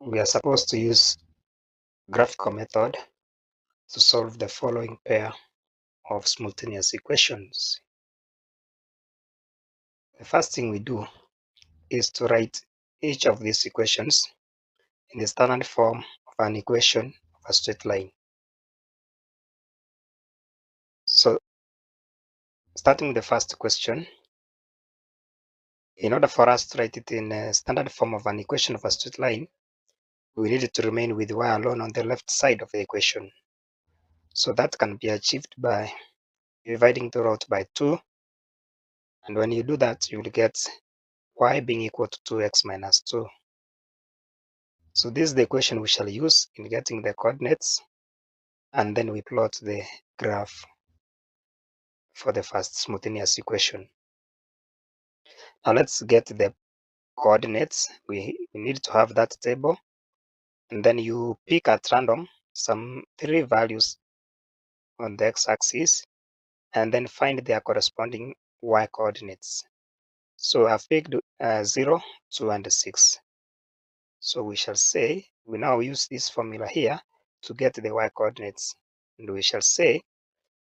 We are supposed to use graphical method to solve the following pair of simultaneous equations. The first thing we do is to write each of these equations in the standard form of an equation of a straight line. So, starting with the first question, in order for us to write it in a standard form of an equation of a straight line, we need it to remain with y alone on the left side of the equation. So that can be achieved by dividing the root by 2, and when you do that, you will get y being equal to 2x minus 2. So this is the equation we shall use in getting the coordinates, and then we plot the graph for the first simultaneous equation. Now let's get the coordinates. We need to have that table, and then you pick at random some 3 values on the x-axis, and then find their corresponding y coordinates. So I've picked 0, 2, and 6. So we shall say, we now use this formula here to get the y coordinates, and we shall say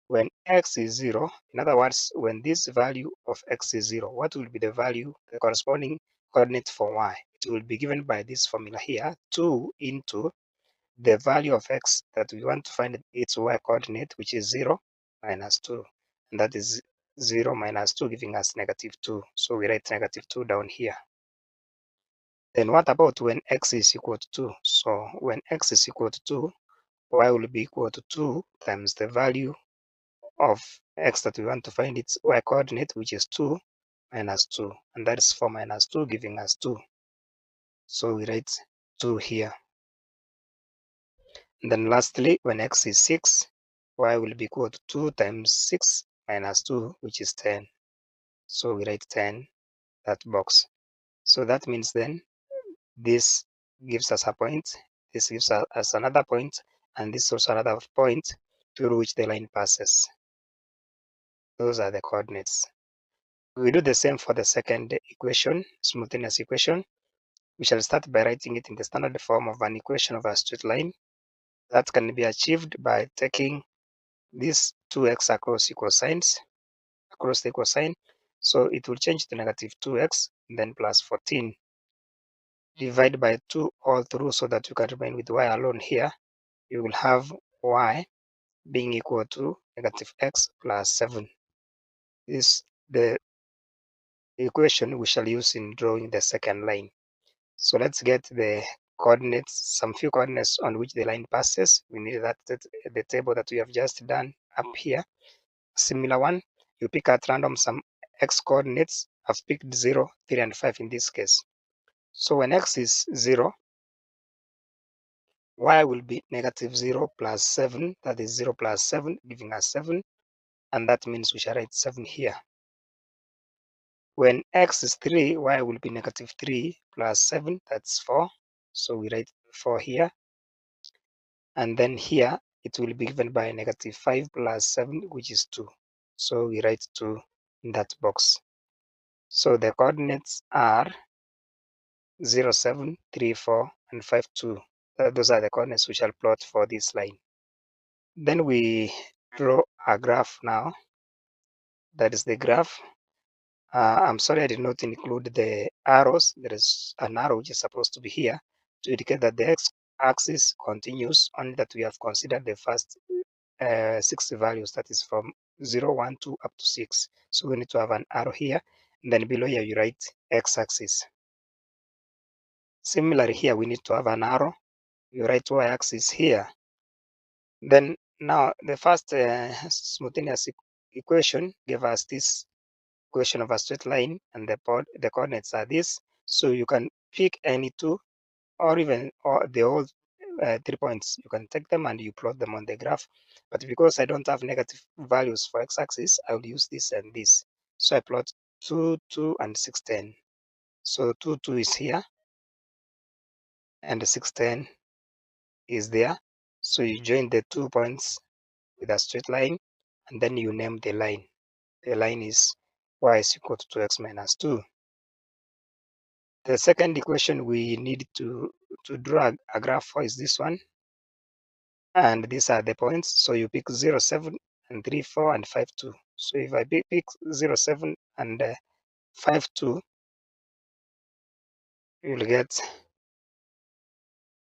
when x is 0, in other words, when this value of x is 0, what will be the value, the corresponding coordinate for y? It will be given by this formula here, 2 into the value of x that we want to find its y coordinate, which is 0 minus 2. And that is 0 minus 2 giving us negative 2. So we write negative 2 down here. Then what about when x is equal to 2? So when x is equal to 2, y will be equal to 2 times the value of x that we want to find its y coordinate, which is 2 minus 2. And that is 4 minus 2 giving us 2. So we write 2 here. And then lastly, when x is 6, y will be equal to 2 times 6 minus 2, which is 10. So we write 10, that box. So that means then this gives us a point, this gives us another point, and this is also another point through which the line passes. Those are the coordinates. We do the same for the second equation, simultaneous equation. We shall start by writing it in the standard form of an equation of a straight line. That can be achieved by taking these 2x across equal signs, across the equal sign. So it will change to negative 2x, and then plus 14. Divide by 2 all through so that you can remain with y alone here. You will have y being equal to negative x plus 7. This is the equation we shall use in drawing the second line. So let's get the coordinates, some few coordinates on which the line passes. We need that the table that we have just done up here. Similar one, you pick at random some x coordinates. I've picked 0, 3, and 5 in this case. So when x is 0, y will be negative 0 plus 7. That is 0 plus 7, giving us 7. And that means we shall write 7 here. When x is 3, y will be negative 3 plus 7. That's 4. So we write 4 here. And then here, it will be given by negative 5 plus 7, which is 2. So we write 2 in that box. So the coordinates are 0, 7, 3, 4, and 5, 2. Those are the coordinates we shall plot for this line. Then we draw a graph now. That is the graph. I'm sorry I did not include the arrows. There is an arrow which is supposed to be here to indicate that the x-axis continues, only that we have considered the first 6 values, that is from 0, 1, 2 up to 6. So we need to have an arrow here, and then below here you write x-axis. Similarly here we need to have an arrow, you write y-axis here. Then now the first simultaneous equation gave us this equation of a straight line, and the coordinates are this. So you can pick any two, or even the whole 3 points. You can take them and you plot them on the graph. But because I don't have negative values for x-axis, I will use this and this. So I plot 2, 2, and 6, 10. So 2, 2 is here, and 6, 10 is there. So you join the 2 points with a straight line, and then you name the line. The line is y is equal to 2x minus 2. The second equation we need to draw a graph for is this one. And these are the points. So you pick 0, 7, and 3, 4, and 5, 2. So if I pick 0, 7, and 5, 2, you will get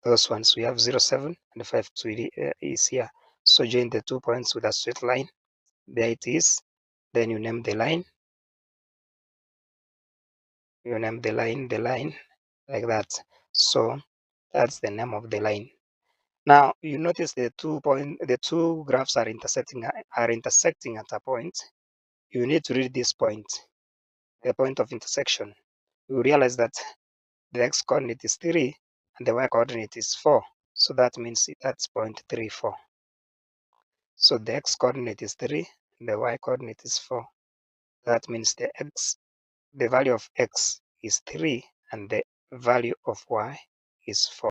those ones. We have 0, 7, and 5, 2 is here. So join the 2 points with a straight line. There it is. Then you name the line. You name the line, like that. So that's the name of the line. Now you notice the 2 graphs are intersecting at a point. You need to read this point, the point of intersection. You realize that the x coordinate is 3 and the y coordinate is 4. So that means that's point 3, 4. So the x coordinate is 3 and the y coordinate is 4. That means the value of x is 3 and the value of y is 4.